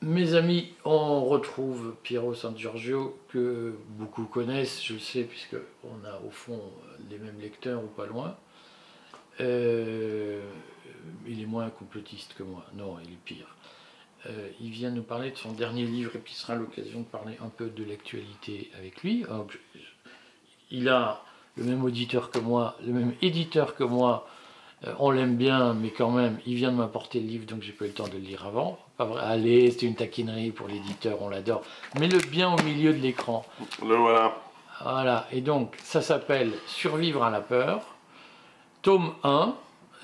Mes amis, on retrouve Piero San Giorgio, que beaucoup connaissent, je le sais, puisqu'on a au fond les mêmes lecteurs ou pas loin. Il est moins complotiste que moi, non, il est pire. Il vient nous parler de son dernier livre et puis ce sera l'occasion de parler un peu de l'actualité avec lui. Alors, il a le même auditeur que moi, le même éditeur que moi. On l'aime bien, mais quand même, il vient de m'apporter le livre, donc j'ai pas eu le temps de le lire avant. Pas vrai. Allez, c'était une taquinerie pour l'éditeur, on l'adore. Mets-le bien au milieu de l'écran. Le voilà. Voilà, et donc ça s'appelle Survivre à la peur. Tome 1,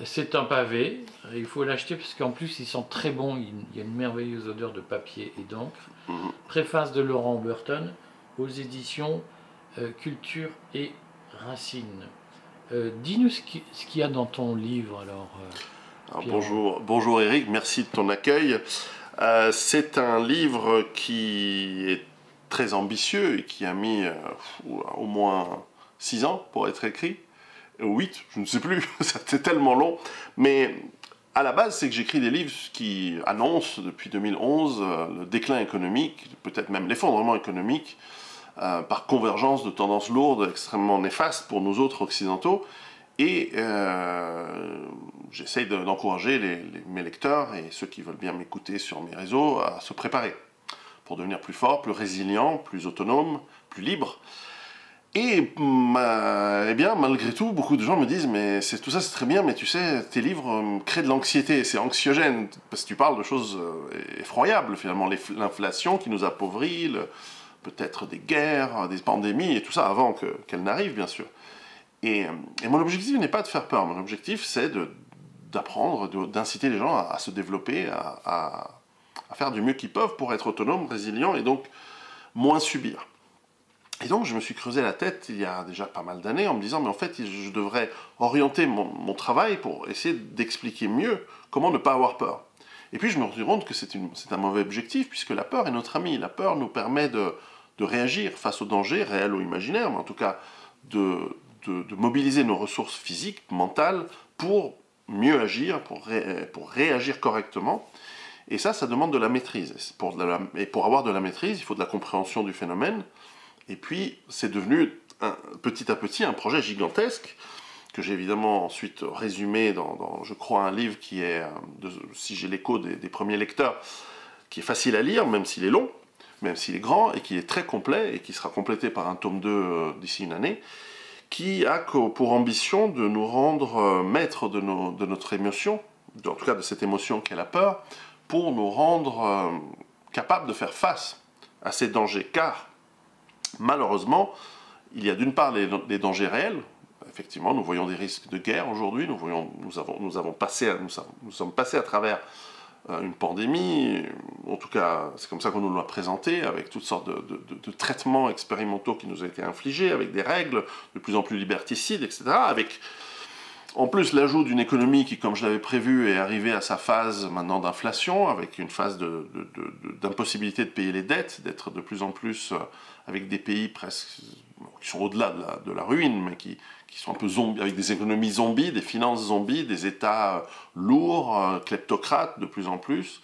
c'est un pavé. Il faut l'acheter parce qu'en plus il sent très bon. Il y a une merveilleuse odeur de papier et d'encre. Préface de Laurent Burton aux éditions Culture et Racine. Dis-nous ce qu'il y a dans ton livre alors. Bonjour Eric, merci de ton accueil. C'est un livre qui est très ambitieux et qui a mis au moins 6 ans pour être écrit. 8, je ne sais plus, c'était tellement long. Mais à la base, c'est que j'écris des livres qui annoncent depuis 2011 le déclin économique, peut-être même l'effondrement économique, par convergence de tendances lourdes extrêmement néfastes pour nous autres occidentaux. Et j'essaye d'encourager mes lecteurs et ceux qui veulent bien m'écouter sur mes réseaux à se préparer pour devenir plus forts, plus résilients, plus autonomes, plus libres. Et eh bien, malgré tout, beaucoup de gens me disent « mais tout ça c'est très bien, mais tu sais, tes livres créent de l'anxiété, c'est anxiogène, parce que tu parles de choses effroyables finalement, l'inflation qui nous appauvrit, peut-être des guerres, des pandémies et tout ça avant qu'elles n'arrivent bien sûr. Et mon objectif n'est pas de faire peur, mon objectif c'est d'apprendre, d'inciter les gens à se développer, à faire du mieux qu'ils peuvent pour être autonomes, résilients et donc moins subir. Et donc je me suis creusé la tête il y a déjà pas mal d'années en me disant mais en fait je devrais orienter mon travail pour essayer d'expliquer mieux comment ne pas avoir peur. Et puis je me suis rendu compte que c'est un mauvais objectif puisque la peur est notre amie. La peur nous permet de réagir face aux dangers, réels ou imaginaires, mais en tout cas de mobiliser nos ressources physiques, mentales, pour mieux agir, pour réagir correctement. Et ça demande de la maîtrise. Et pour avoir de la maîtrise, il faut de la compréhension du phénomène. Et puis, c'est devenu petit à petit un projet gigantesque que j'ai évidemment ensuite résumé dans je crois, un livre qui est, si j'ai l'écho des premiers lecteurs, qui est facile à lire, même s'il est long, même s'il est grand, et qui est très complet, et qui sera complété par un tome 2 d'ici une année, qui a pour ambition de nous rendre maîtres de notre émotion, en tout cas de cette émotion qu'est la peur, pour nous rendre capables de faire face à ces dangers. Car, malheureusement, il y a d'une part les dangers réels. Effectivement, nous voyons des risques de guerre aujourd'hui, nous sommes passés à travers une pandémie, en tout cas c'est comme ça qu'on nous l'a présenté, avec toutes sortes de traitements expérimentaux qui nous ont été infligés, avec des règles de plus en plus liberticides, etc. Avec en plus l'ajout d'une économie qui, comme je l'avais prévu, est arrivée à sa phase maintenant d'inflation, avec une phase d'impossibilité de payer les dettes, d'être de plus en plus avec des pays presque qui sont au-delà de la ruine, mais qui sont un peu zombies, avec des économies zombies, des finances zombies, des États lourds, kleptocrates de plus en plus,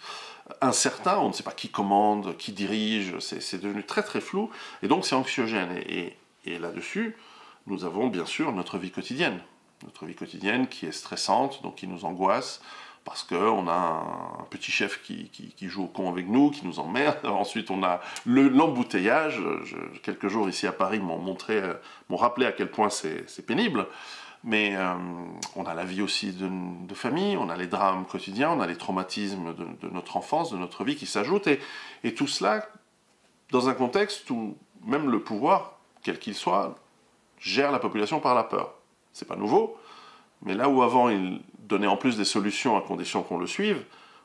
incertains, on ne sait pas qui commande, qui dirige, c'est devenu très très flou, et donc c'est anxiogène. Et là-dessus, nous avons bien sûr notre vie quotidienne qui est stressante, donc qui nous angoisse, parce qu'on a un petit chef qui joue au con avec nous, qui nous emmerde. Ensuite, on a l'embouteillage. Quelques jours ici à Paris m'ont rappelé à quel point c'est pénible. Mais on a la vie aussi de famille, on a les drames quotidiens, on a les traumatismes de notre enfance, de notre vie qui s'ajoutent. Et tout cela dans un contexte où même le pouvoir, quel qu'il soit, gère la population par la peur. C'est pas nouveau, mais là où avant il donnait en plus des solutions à condition qu'on le suive,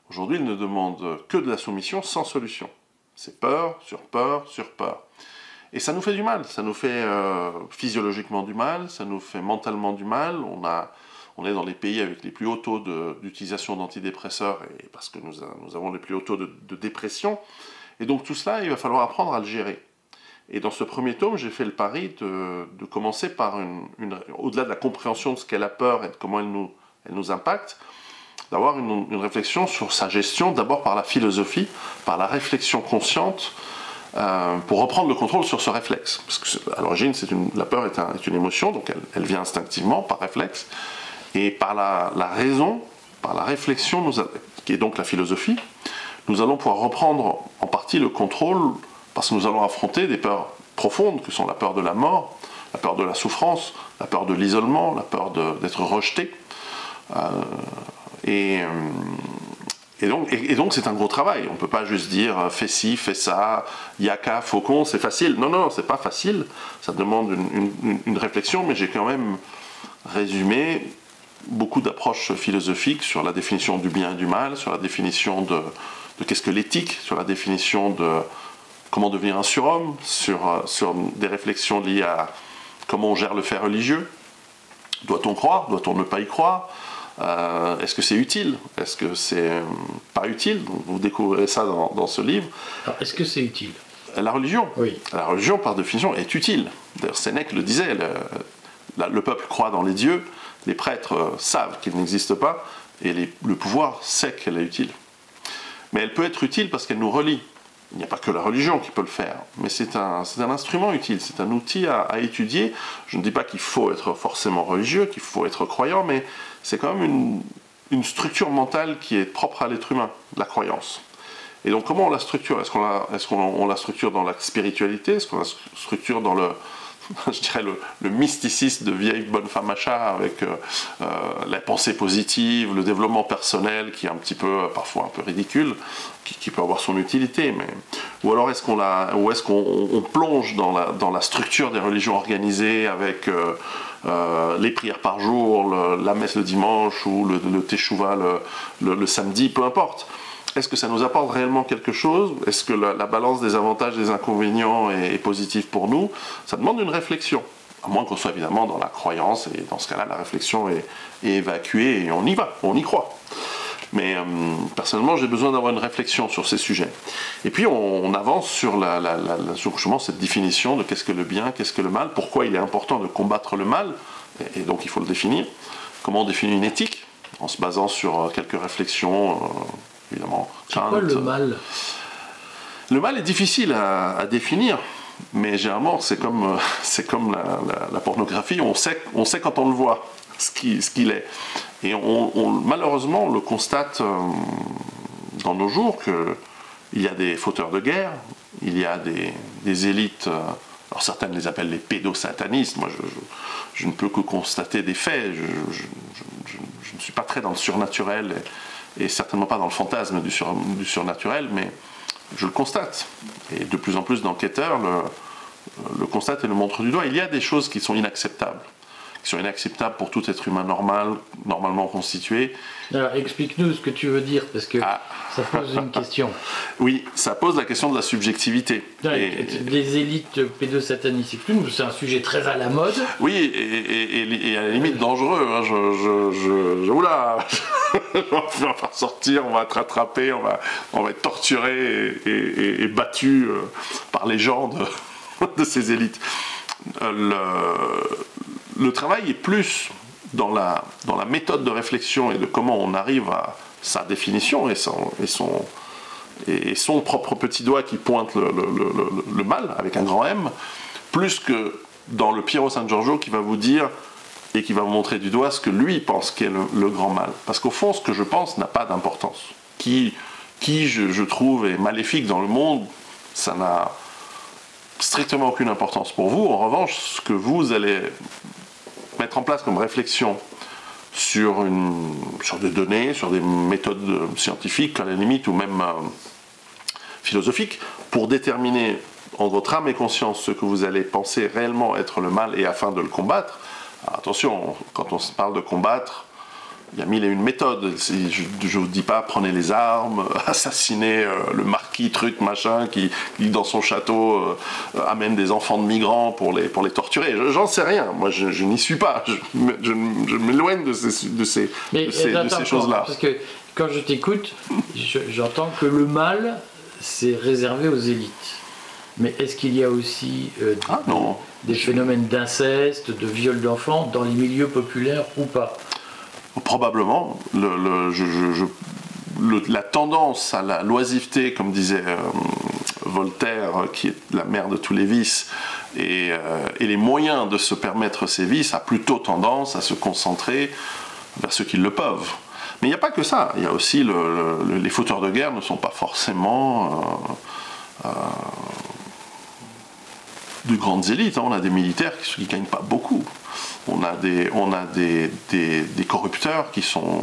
aujourd'hui il ne demande que de la soumission sans solution. C'est peur sur peur sur peur. Et ça nous fait du mal, ça nous fait physiologiquement du mal, ça nous fait mentalement du mal. On est dans les pays avec les plus hauts taux d'utilisation d'antidépresseurs, et parce que nous avons les plus hauts taux de dépression. Et donc tout cela, il va falloir apprendre à le gérer. Et dans ce premier tome, j'ai fait le pari de commencer par au-delà de la compréhension de ce qu'est la peur et de comment elle nous impacte, d'avoir une réflexion sur sa gestion, d'abord par la philosophie, par la réflexion consciente, pour reprendre le contrôle sur ce réflexe. Parce que à l'origine, la peur est une émotion, donc elle vient instinctivement, par réflexe, et par la raison, par la réflexion, qui est donc la philosophie, nous allons pouvoir reprendre en partie le contrôle, parce que nous allons affronter des peurs profondes, que sont la peur de la mort, la peur de la souffrance, la peur de l'isolement, la peur d'être rejeté. Et donc c'est un gros travail. On ne peut pas juste dire fais ci, fais ça, yaka, faucon, c'est facile. Non, non, c'est pas facile. Ça demande une réflexion, mais j'ai quand même résumé beaucoup d'approches philosophiques sur la définition du bien et du mal, sur la définition de qu'est-ce que l'éthique, sur la définition de comment devenir un surhomme, sur des réflexions liées à comment on gère le fait religieux. Doit-on croire? Doit-on ne pas y croire? Est-ce que c'est utile? Est-ce que c'est pas utile? Vous découvrirez ça dans ce livre. Alors, est-ce que c'est utile? La religion? Oui. La religion, par définition, est utile. D'ailleurs, Sénèque le disait, le peuple croit dans les dieux, les prêtres savent qu'ils n'existent pas, et le pouvoir sait qu'elle est utile. Mais elle peut être utile parce qu'elle nous relie. Il n'y a pas que la religion qui peut le faire, mais c'est un instrument utile, c'est un outil à étudier. Je ne dis pas qu'il faut être forcément religieux, qu'il faut être croyant, mais c'est quand même une structure mentale qui est propre à l'être humain, la croyance. Et donc comment on la structure? Est-ce qu'on la structure dans la spiritualité? Est-ce qu'on la structure dans je dirais le mysticisme de vieille bonne femme à chat, avec la pensée positive, le développement personnel qui est parfois un peu ridicule, qui peut avoir son utilité, ou alors est-ce qu'on plonge dans la structure des religions organisées avec les prières par jour, la messe le dimanche ou le teshuva le samedi, peu importe. Est-ce que ça nous apporte réellement quelque chose? Est-ce que la balance des avantages et des inconvénients est positive pour nous? Ça demande une réflexion, à moins qu'on soit évidemment dans la croyance, et dans ce cas-là, la réflexion est évacuée et on y va, on y croit. Mais personnellement, j'ai besoin d'avoir une réflexion sur ces sujets. Et puis on avance sur justement cette définition de qu'est-ce que le bien, qu'est-ce que le mal, pourquoi il est important de combattre le mal, et donc il faut le définir. Comment on définit une éthique, en se basant sur quelques réflexions, évidemment. C'est quoi le mal? Le mal est difficile à définir, mais généralement c'est comme la pornographie, on sait quand on le voit ce qu'il est. Et malheureusement, on le constate dans nos jours qu'il y a des fauteurs de guerre, il y a des élites, alors certaines les appellent les pédosatanistes, moi je ne peux que constater des faits, je ne suis pas très dans le surnaturel et certainement pas dans le fantasme du surnaturel, mais je le constate. Et de plus en plus d'enquêteurs le constatent et le montrent du doigt. Il y a des choses qui sont inacceptables pour tout être humain normalement constitué. Alors, explique-nous ce que tu veux dire, parce que ça pose une question. Oui, ça pose la question de la subjectivité. Les élites pédosatanistes, c'est un sujet très à la mode. Oui, et à la limite dangereux. Hein. Oula, on va faire sortir, on va être attrapé, on va être torturé et battu par les gens de ces élites. Le travail est plus dans la méthode de réflexion et de comment on arrive à sa définition et son propre petit doigt qui pointe le mal avec un grand M, plus que dans le Piero San Giorgio qui va vous dire et qui va vous montrer du doigt ce que lui pense qu'est le grand mal. Parce qu'au fond, ce que je pense n'a pas d'importance. Qui je trouve est maléfique dans le monde, ça n'a strictement aucune importance pour vous. En revanche, ce que vous allez mettre en place comme réflexion sur des données, sur des méthodes scientifiques à la limite, ou même philosophiques, pour déterminer en votre âme et conscience ce que vous allez penser réellement être le mal et afin de le combattre. Alors attention, quand on parle de combattre, il y a mille et une méthodes. Je ne vous dis pas prenez les armes, assassinez le marquis truc machin qui dans son château amène des enfants de migrants pour les torturer. J'en sais rien. Moi je n'y suis pas. Je m'éloigne de ces choses-là. Parce que quand je t'écoute, j'entends que le mal c'est réservé aux élites. Mais est-ce qu'il y a aussi des phénomènes d'inceste, de viol d'enfants dans les milieux populaires ou pas? Probablement. La tendance à la loisiveté, comme disait Voltaire, qui est la mère de tous les vices, et les moyens de se permettre ces vices, a plutôt tendance à se concentrer vers ceux qui le peuvent. Mais il n'y a pas que ça. Il y a aussi les fauteurs de guerre ne sont pas forcément de grandes élites. On a des militaires qui ne gagnent pas beaucoup. On a des corrupteurs qui sont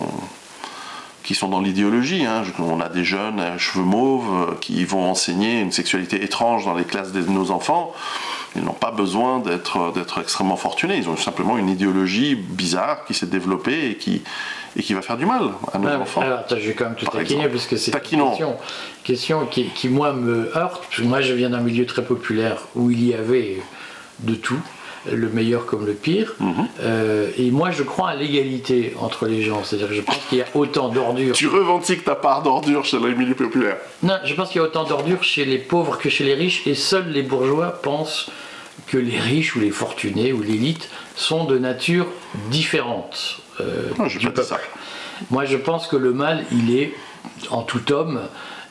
dans l'idéologie. On a des jeunes à cheveux mauves qui vont enseigner une sexualité étrange dans les classes de nos enfants. Ils n'ont pas besoin d'être extrêmement fortunés. Ils ont simplement une idéologie bizarre qui s'est développée et qui va faire du mal à nos enfants. Alors, je vais quand même te taquiner parce que c'est une question qui, moi, me heurte. Parce que moi, je viens d'un milieu très populaire où il y avait de tout, le meilleur comme le pire. Et moi, je crois à l'égalité entre les gens. C'est-à-dire que je pense qu'il y a autant d'ordures. Tu revendiques ta part d'ordures chez le milieu populaire? Non, je pense qu'il y a autant d'ordures chez les pauvres que chez les riches. Et seuls les bourgeois pensent que les riches ou les fortunés ou l'élite sont de nature différente du peuple. Ça. Moi, je pense que le mal, il est en tout homme.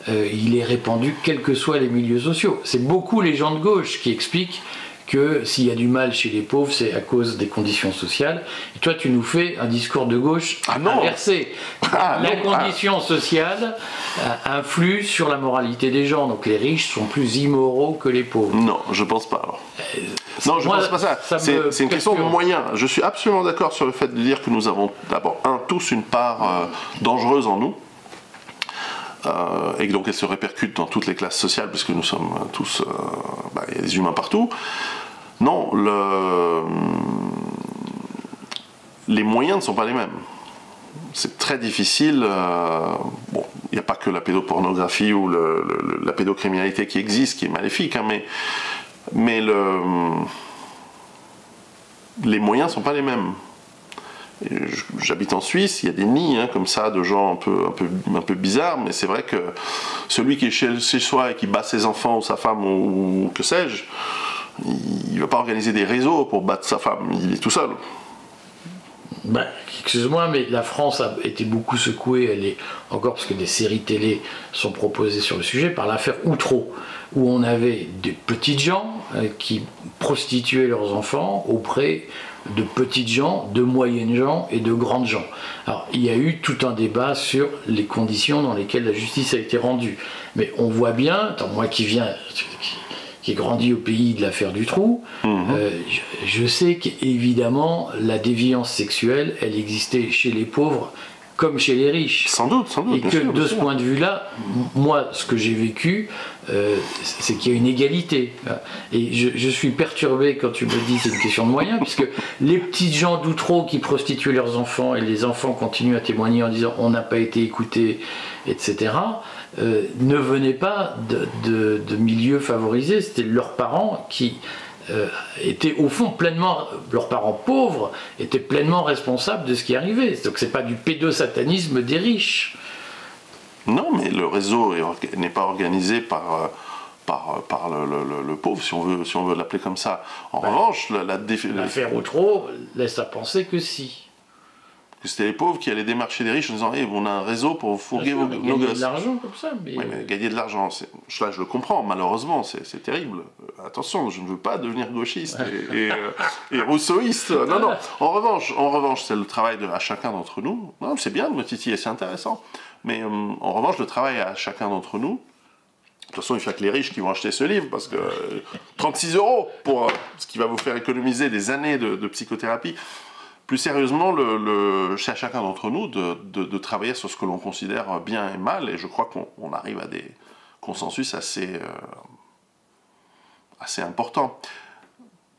Il est répandu quels que soient les milieux sociaux. C'est beaucoup les gens de gauche qui expliquent que s'il y a du mal chez les pauvres, c'est à cause des conditions sociales. Et toi, tu nous fais un discours de gauche inversé. La condition sociale influe sur la moralité des gens. Donc les riches sont plus immoraux que les pauvres. Non, je pense pas. Non, je pense pas ça. C'est une question de moyens. Je suis absolument d'accord sur le fait de dire que nous avons d'abord, tous une part dangereuse en nous. Et donc elle se répercute dans toutes les classes sociales puisque nous sommes tous il y a des humains partout. Non, les moyens ne sont pas les mêmes. C'est très difficile. Il n'y a pas que la pédopornographie ou la pédocriminalité qui existe, qui est maléfique, mais les moyens ne sont pas les mêmes. J'habite en Suisse, il y a des nids comme ça de gens un peu bizarres, mais c'est vrai que celui qui est chez soi et qui bat ses enfants ou sa femme ou que sais-je, il ne va pas organiser des réseaux pour battre sa femme, il est tout seul. Excuse-moi, mais la France a été beaucoup secouée, encore parce que des séries télé sont proposées sur le sujet, par l'affaire Outreau, où on avait des petites gens qui prostituaient leurs enfants auprès de petites gens, de moyennes gens et de grandes gens. Alors, il y a eu tout un débat sur les conditions dans lesquelles la justice a été rendue. Mais on voit bien, moi qui ai grandi au pays de l'affaire Dutroux, je sais qu'évidemment, la déviance sexuelle, elle existait chez les pauvres comme chez les riches. Sans doute. Et que de ce point de vue-là, moi, ce que j'ai vécu, c'est qu'il y a une égalité. Et je suis perturbé quand tu me dis que c'est une question de moyens, puisque les petites gens d'Outreau qui prostituaient leurs enfants, et les enfants continuent à témoigner en disant on n'a pas été écoutés, etc., ne venaient pas de milieux favorisés, c'était leurs parents qui étaient au fond leurs parents pauvres étaient pleinement responsables de ce qui arrivait. Donc c'est pas du pédosatanisme des riches. Non, mais le réseau n'est pas organisé par le pauvre, si on veut l'appeler comme ça. En revanche, l'affaire Outreau laisse à penser que si. Que c'était les pauvres qui allaient démarcher les riches en disant on a un réseau pour fourguer nos gosses. Gagner de l'argent comme ça. Mais gagner de l'argent, là je le comprends, malheureusement, c'est terrible. Attention, je ne veux pas devenir gauchiste et rousseauiste. Non. En revanche, c'est le travail à chacun d'entre nous. Non, c'est bien de me titiller, c'est intéressant. Mais en revanche, le travail à chacun d'entre nous, de toute façon, il n'y a que les riches qui vont acheter ce livre, parce que 36 € pour ce qui va vous faire économiser des années de psychothérapie. Plus sérieusement, c'est à chacun d'entre nous de travailler sur ce que l'on considère bien et mal, et je crois qu'on arrive à des consensus assez importants.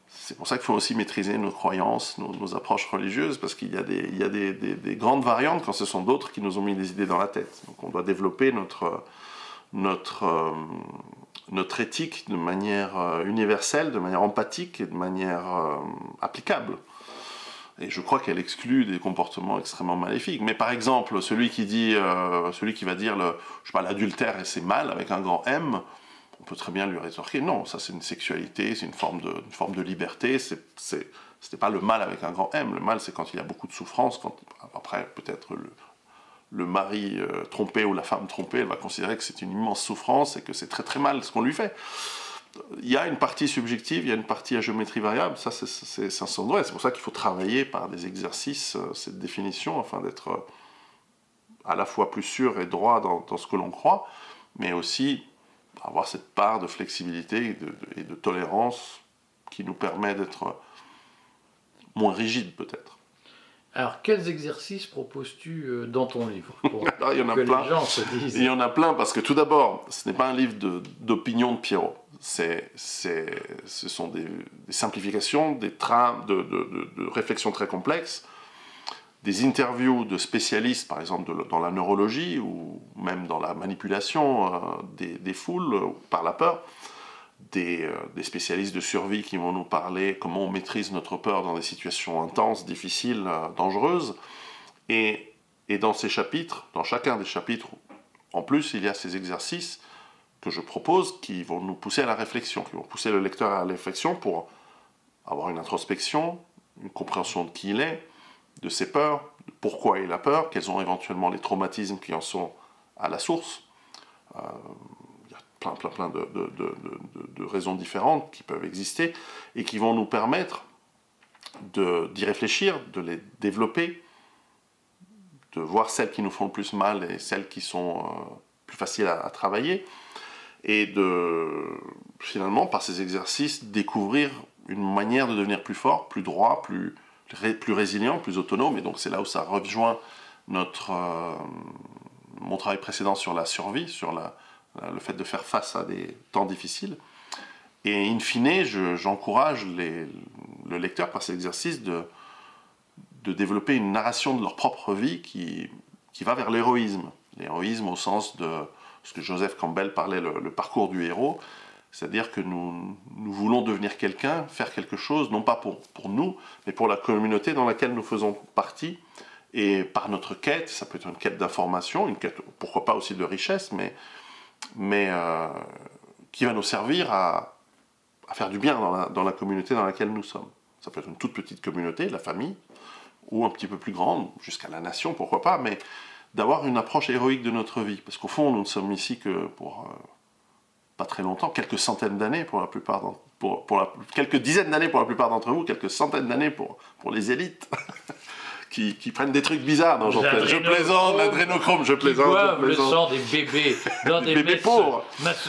C'est pour ça qu'il faut aussi maîtriser nos croyances, nos approches religieuses, parce qu'il y a des grandes variantes quand ce sont d'autres qui nous ont mis des idées dans la tête. Donc on doit développer notre éthique de manière universelle, de manière empathique et de manière applicable. Et je crois qu'elle exclut des comportements extrêmement maléfiques. Mais par exemple, celui qui va dire l'adultère et c'est mal avec un grand M, on peut très bien lui rétorquer, non, ça c'est une sexualité, c'est une forme de liberté, ce n'est pas le mal avec un grand M. Le mal, c'est quand il y a beaucoup de souffrance, quand après, peut-être le mari trompé ou la femme trompée, elle va considérer que c'est une immense souffrance et que c'est très très mal ce qu'on lui fait. Il y a une partie subjective, il y a une partie à géométrie variable, ça c'est vrai. C'est pour ça qu'il faut travailler par des exercices cette définition, afin d'être à la fois plus sûr et droit dans ce que l'on croit, mais aussi avoir cette part de flexibilité et de tolérance qui nous permet d'être moins rigide peut-être. Alors, quels exercices proposes-tu dans ton livre pour Alors, il y en a que plein. Les gens se disent... Il y en a plein parce que tout d'abord, ce n'est pas un livre d'opinion de Pierrot. Ce sont des simplifications, des trames de réflexions très complexes, des interviews de spécialistes, par exemple dans la neurologie ou même dans la manipulation des foules par la peur, des spécialistes de survie qui vont nous parler comment on maîtrise notre peur dans des situations intenses, difficiles, dangereuses. Et dans ces chapitres, dans chacun des chapitres, en plus, il y a ces exercices que je propose qui vont nous pousser à la réflexion, qui vont pousser le lecteur à la réflexion pour avoir une introspection, une compréhension de qui il est, de ses peurs, de pourquoi il a peur, quels sont éventuellement les traumatismes qui en sont à la source. Il y a plein de raisons différentes qui peuvent exister et qui vont nous permettre d'y réfléchir, de les développer, de voir celles qui nous font le plus mal et celles qui sont plus faciles à travailler, et de, finalement, par ces exercices, découvrir une manière de devenir plus fort, plus droit, plus résilient, plus autonome. Et donc c'est là où ça rejoint mon travail précédent sur la survie, sur le fait de faire face à des temps difficiles. Et in fine, j'encourage le lecteur, par ces exercices, de développer une narration de leur propre vie qui va vers l'héroïsme. L'héroïsme au sens de ce que Joseph Campbell parlait, le parcours du héros. C'est-à-dire que nous voulons devenir quelqu'un, faire quelque chose, non pas pour nous, mais pour la communauté dans laquelle nous faisons partie. Et par notre quête, ça peut être une quête d'information, une quête, pourquoi pas aussi de richesse, mais qui va nous servir à faire du bien dans la communauté dans laquelle nous sommes. Ça peut être une toute petite communauté, la famille, ou un petit peu plus grande, jusqu'à la nation, pourquoi pas, mais d'avoir une approche héroïque de notre vie. Parce qu'au fond, nous ne sommes ici que pour pas très longtemps, quelques centaines d'années pour la plupart quelques dizaines d'années pour la plupart d'entre vous, quelques centaines d'années pour les élites qui prennent des trucs bizarres. Non, je plaisante, l'adrénochrome, je plaisante. Qui boivent le sang des bébés dans des messes, pauvres.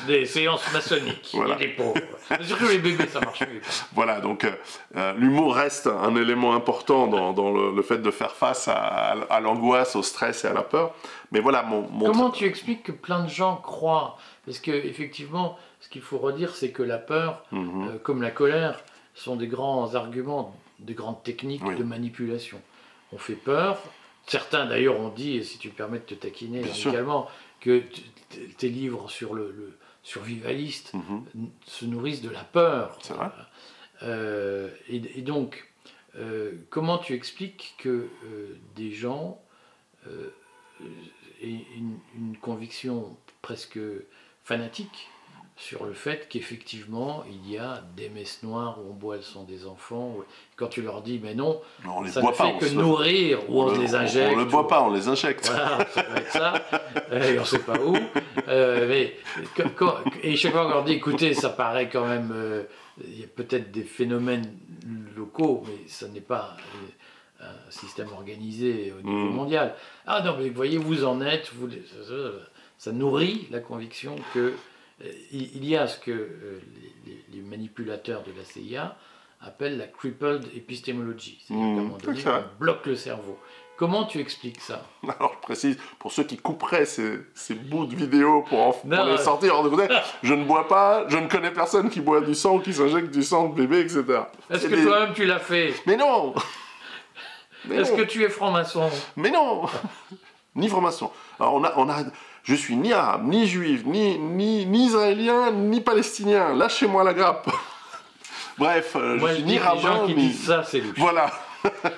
Des séances maçonniques. Voilà. Et des pauvres. Mais surtout les bébés, ça marche mieux. Voilà, donc l'humour reste un élément important dans le fait de faire face à l'angoisse, au stress et à la peur. Mais voilà, Comment tu expliques que plein de gens croient? Parce qu'effectivement, ce qu'il faut redire, c'est que la peur, comme la colère, sont des grands arguments, des grandes techniques de manipulation. On fait peur. Certains d'ailleurs ont dit, et si tu me permets de te taquiner également, que tes livres sur le survivaliste se nourrissent de la peur. C'est vrai. Et donc, comment tu expliques que des gens aient une conviction presque fanatique sur le fait qu'effectivement il y a des messes noires où on boit le sang des enfants. Quand tu leur dis mais non, on les ça boit ne pas, fait que nourrir, ou on les injecte. On ne le boit pas, on les injecte. Voilà, ça doit être ça, et on ne sait pas où. Et chaque fois qu'on leur dit écoutez, ça paraît quand même, il y a peut-être des phénomènes locaux, mais ça n'est pas un système organisé au niveau mondial. Ah non, mais voyez, vous en êtes, ça nourrit la conviction que il y a ce que les manipulateurs de la CIA appellent la crippled epistemology, c'est-à-dire qu'à un moment donné, on bloque le cerveau. Comment tu expliques ça? Alors je précise, pour ceux qui couperaient ces bouts de vidéo pour les sortir hors de contexte, je ne bois pas, je ne connais personne qui boit du sang ou qui s'injecte du sang de bébé, etc. Est-ce que toi-même tu l'as fait? Mais non. Est-ce que tu es franc-maçon? Mais non. Ni franc-maçon. Alors je suis ni arabe, ni juif, ni israélien, ni palestinien. Lâchez-moi la grappe. Bref, moi, je suis ni rabbin, les gens qui disent ça, c'est louche. Voilà.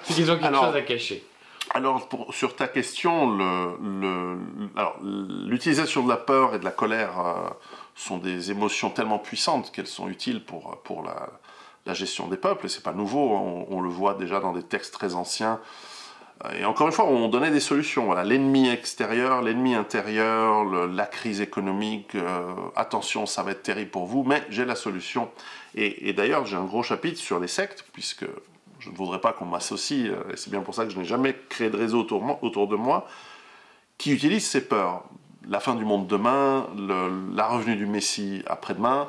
C'est qu'ils ont quelque chose à cacher. Alors, sur ta question, l'utilisation de la peur et de la colère sont des émotions tellement puissantes qu'elles sont utiles pour la gestion des peuples, et c'est pas nouveau, on le voit déjà dans des textes très anciens. Et encore une fois, on donnait des solutions. Voilà, l'ennemi extérieur, l'ennemi intérieur, la crise économique, attention, ça va être terrible pour vous, mais j'ai la solution. Et d'ailleurs, j'ai un gros chapitre sur les sectes, puisque je ne voudrais pas qu'on m'associe, et c'est bien pour ça que je n'ai jamais créé de réseau autour de moi, qui utilise ces peurs. La fin du monde demain, la revenue du Messie après-demain,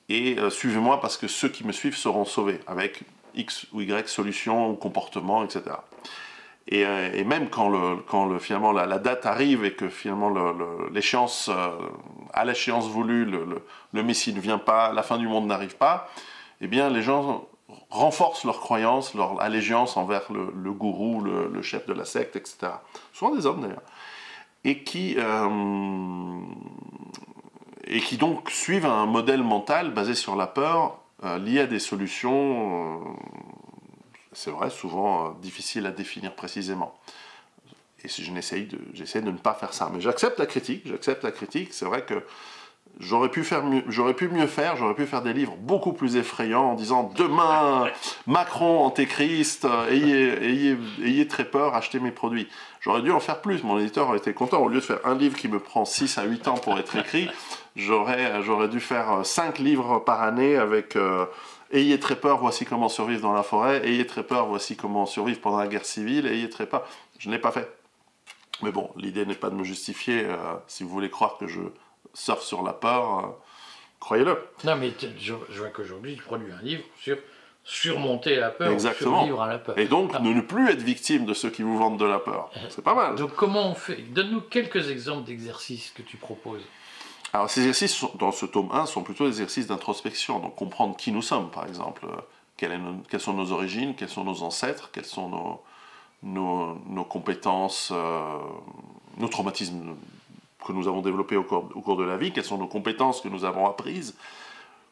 et suivez-moi parce que ceux qui me suivent seront sauvés, avec X ou Y solutions ou comportements, etc. Et même quand finalement la date arrive et que finalement l'échéance, à l'échéance voulue, le Messie ne vient pas, la fin du monde n'arrive pas, eh bien les gens renforcent leur croyance, leur allégeance envers le gourou, le chef de la secte, etc. Souvent des hommes d'ailleurs. Et qui donc suivent un modèle mental basé sur la peur, lié à des solutions, c'est vrai, souvent difficiles à définir précisément. Et si j'essaie de ne pas faire ça. Mais j'accepte la critique, c'est vrai que j'aurais pu mieux faire, j'aurais pu faire des livres beaucoup plus effrayants en disant « Demain, Macron, Antéchrist, ayez très peur, achetez mes produits ». J'aurais dû en faire plus, mon éditeur aurait été content. Au lieu de faire un livre qui me prend 6 à 8 ans pour être écrit, j'aurais dû faire 5 livres par année avec ayez très peur, voici comment survivre dans la forêt, ayez très peur, voici comment survivre pendant la guerre civile, ayez très peur. Je ne l'ai pas fait. Mais bon, l'idée n'est pas de me justifier. Si vous voulez croire que je surfe sur la peur, croyez-le. Non, mais je vois qu'aujourd'hui, tu produis un livre sur surmonter la peur, exactement. Survivre à la peur. Et donc, ne plus être victime de ceux qui vous vendent de la peur. C'est pas mal. Donc, comment on fait? Donne-nous quelques exemples d'exercices que tu proposes. Alors, ces exercices, dans ce tome 1, sont plutôt des exercices d'introspection. Donc, comprendre qui nous sommes, par exemple. Quelles sont nos origines, quels sont nos ancêtres, quelles sont nos compétences, nos traumatismes que nous avons développés au cours de la vie, quelles sont nos compétences que nous avons apprises.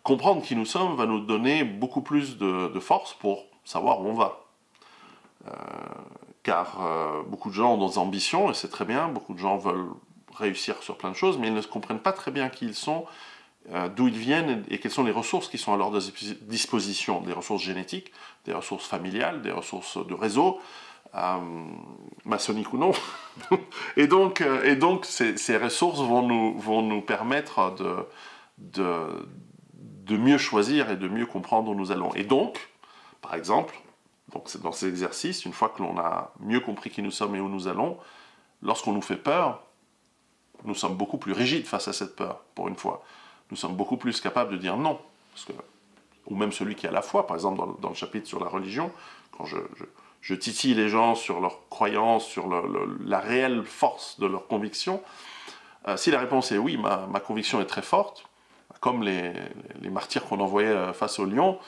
Comprendre qui nous sommes va nous donner beaucoup plus de force pour savoir où on va. Car beaucoup de gens ont des ambitions, et c'est très bien, beaucoup de gens veulent réussir sur plein de choses, mais ils ne comprennent pas très bien qui ils sont, d'où ils viennent, et quelles sont les ressources qui sont à leur disposition, des ressources génétiques, des ressources familiales, des ressources de réseau, maçonnique ou non. et donc ces ressources vont nous permettre de mieux choisir et de mieux comprendre où nous allons. Et donc, par exemple, dans ces exercices, une fois que l'on a mieux compris qui nous sommes et où nous allons, lorsqu'on nous fait peur, nous sommes beaucoup plus rigides face à cette peur, pour une fois. Nous sommes beaucoup plus capables de dire non. Ou même celui qui a la foi, par exemple, dans le chapitre sur la religion, quand je titille les gens sur leurs croyances, sur la réelle force de leur conviction, si la réponse est oui, ma conviction est très forte, comme les martyrs qu'on envoyait face au lion,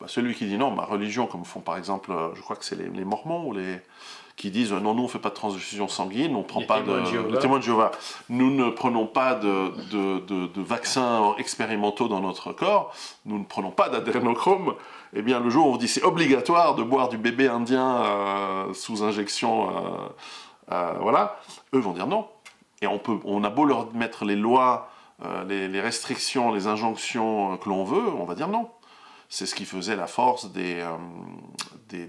celui qui dit non, ma religion, comme font par exemple, je crois que c'est les Mormons, ou qui disent non, nous on ne fait pas de transfusion sanguine, on prend pas les témoins de Jéhovah, nous ne prenons pas de vaccins expérimentaux dans notre corps, nous ne prenons pas d'adrénochrome, et bien le jour où on dit c'est obligatoire de boire du bébé indien sous injection, voilà, eux vont dire non. Et on a beau leur mettre les lois, les restrictions, les injonctions que l'on veut, on va dire non. C'est ce qui faisait la force des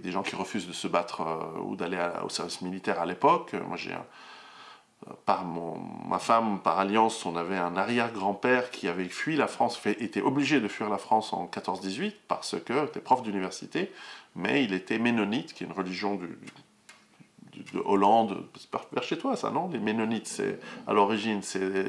gens qui refusent de se battre ou d'aller au service militaire à l'époque. Moi, ma femme, par alliance, on avait un arrière-grand-père qui avait fui la France, était obligé de fuir la France en 14-18 parce que était prof d'université, mais il était ménonite, qui est une religion de Hollande, c'est vers chez toi ça, non? Les Ménonites, c'est à l'origine, c'est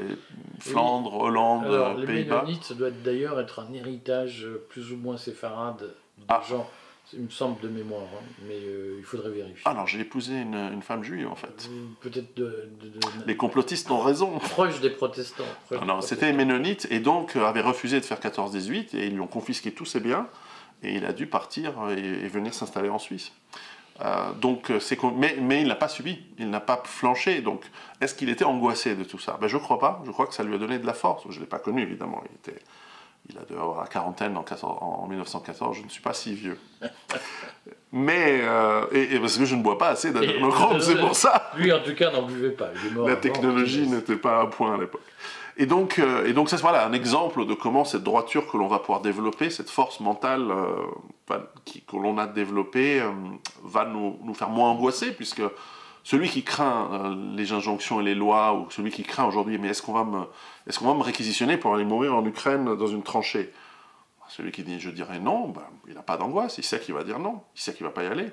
Flandre, oui. Hollande, Pays-Bas. Les Ménonites, ça doit d'ailleurs être un héritage plus ou moins séfarade de gens, il me semble de mémoire, hein, mais il faudrait vérifier. Alors j'ai épousé une femme juive en fait. Peut-être Les complotistes ont raison. Proche des protestants. Non, c'était Ménonite et donc avait refusé de faire 14-18 et ils lui ont confisqué tous ses biens et il a dû partir et venir s'installer en Suisse. Mais il n'a pas subi, il n'a pas flanché. Donc, est-ce qu'il était angoissé de tout ça? Je ne crois pas. Je crois que ça lui a donné de la force. Je ne l'ai pas connu, évidemment. il a dû avoir la quarantaine en 1914, je ne suis pas si vieux. Mais, et parce que je ne bois pas assez d'adénochrome, c'est pour ça. Lui, en tout cas, n'en buvait pas. Il est mort La avant, technologie n'était pas à point à l'époque. Et donc ça, c'est voilà, un exemple de comment cette droiture que l'on va pouvoir développer, cette force mentale que l'on a développée, va nous faire moins angoisser, puisque celui qui craint les injonctions et les lois, ou celui qui craint aujourd'hui, mais est-ce qu'on va me réquisitionner pour aller mourir en Ukraine dans une tranchée? Celui qui dit je dirais non, ben, il n'a pas d'angoisse, il sait qu'il va dire non, il sait qu'il ne va pas y aller.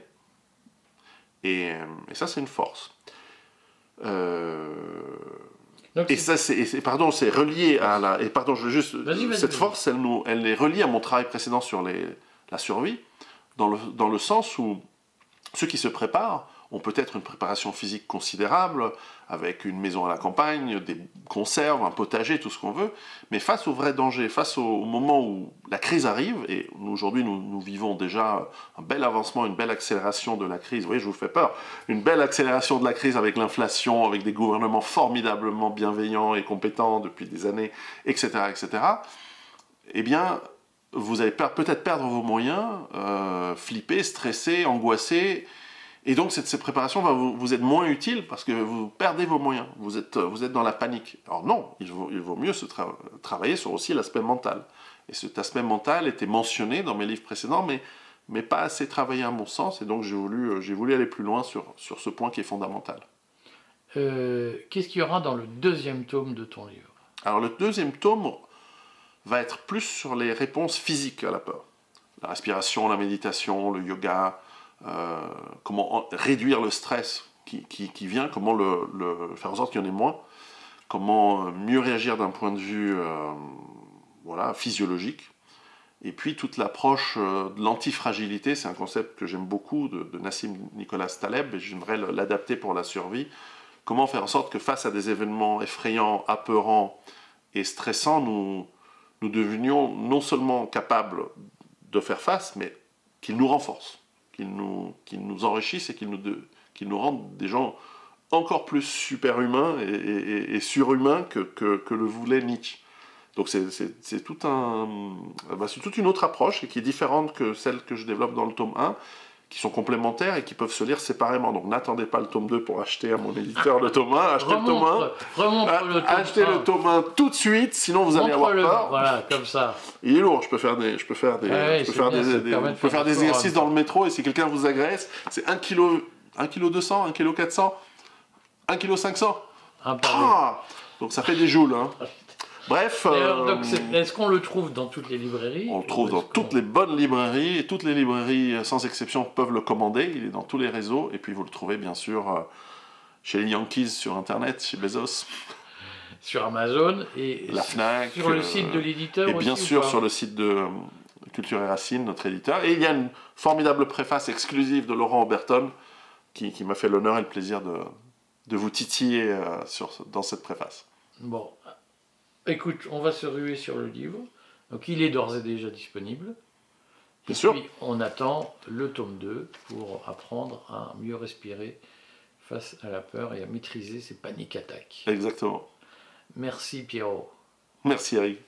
Et ça, c'est une force. Donc, et ça, c'est relié à la... Et pardon, je veux juste... Cette force, elle est reliée à mon travail précédent sur la survie, dans le sens où ceux qui se préparent ont peut-être une préparation physique considérable, avec une maison à la campagne, des conserves, un potager, tout ce qu'on veut, mais face au vrai danger, face au moment où la crise arrive, et aujourd'hui nous vivons déjà un bel avancement, une belle accélération de la crise, oui, je vous fais peur, une belle accélération de la crise avec l'inflation, avec des gouvernements formidablement bienveillants et compétents depuis des années, etc., etc., eh bien, vous allez peut-être perdre vos moyens, flipper, stresser, angoisser. Et donc cette préparation va vous être moins utile parce que vous perdez vos moyens, vous êtes dans la panique. Alors non, il vaut mieux travailler sur aussi l'aspect mental. Et cet aspect mental était mentionné dans mes livres précédents, mais pas assez travaillé à mon sens, et donc j'ai voulu aller plus loin sur ce point qui est fondamental. Qu'est-ce qu'il y aura dans le deuxième tome de ton livre? Alors le deuxième tome va être plus sur les réponses physiques à la peur. La respiration, la méditation, le yoga... comment réduire le stress qui vient, comment le faire en sorte qu'il y en ait moins, comment mieux réagir d'un point de vue physiologique, et puis toute l'approche de l'antifragilité, c'est un concept que j'aime beaucoup de Nassim Nicholas Taleb, et j'aimerais l'adapter pour la survie. Comment faire en sorte que face à des événements effrayants, apeurants et stressants, nous devenions non seulement capables de faire face, mais qu'ils nous renforcent, qu'ils nous enrichissent et qu'ils nous rendent des gens encore plus super-humains et surhumains que le voulait Nietzsche. Donc c'est toute une autre approche et qui est différente que celle que je développe dans le tome 1, qui sont complémentaires et qui peuvent se lire séparément. Donc n'attendez pas le tome 2 pour acheter à mon éditeur le tome 1, achetez le tome 1 tout de suite, sinon vous allez avoir peur. Voilà, comme ça. Il est lourd, je peux faire des exercices dans le métro, et si quelqu'un vous agresse, c'est 1 kg 200, 1 kg 400, 1 kg 500. Donc ça fait des joules, hein. Bref. Est-ce qu'on le trouve dans toutes les librairies? On le trouve dans toutes les bonnes librairies, et toutes les librairies, sans exception, peuvent le commander. Il est dans tous les réseaux, et puis vous le trouvez bien sûr chez les Yankees sur Internet, chez Bezos. Sur Amazon, et la Fnac, sur le site de l'éditeur. Et bien sûr sur le site de Culture et Racines, notre éditeur. Et il y a une formidable préface exclusive de Laurent Oberton qui m'a fait l'honneur et le plaisir de vous titiller dans cette préface. Bon. Écoute, on va se ruer sur le livre. Donc il est d'ores et déjà disponible. Bien sûr. Puis on attend le tome 2 pour apprendre à mieux respirer face à la peur et à maîtriser ses paniques attaques. Exactement. Merci Pierrot. Merci Eric.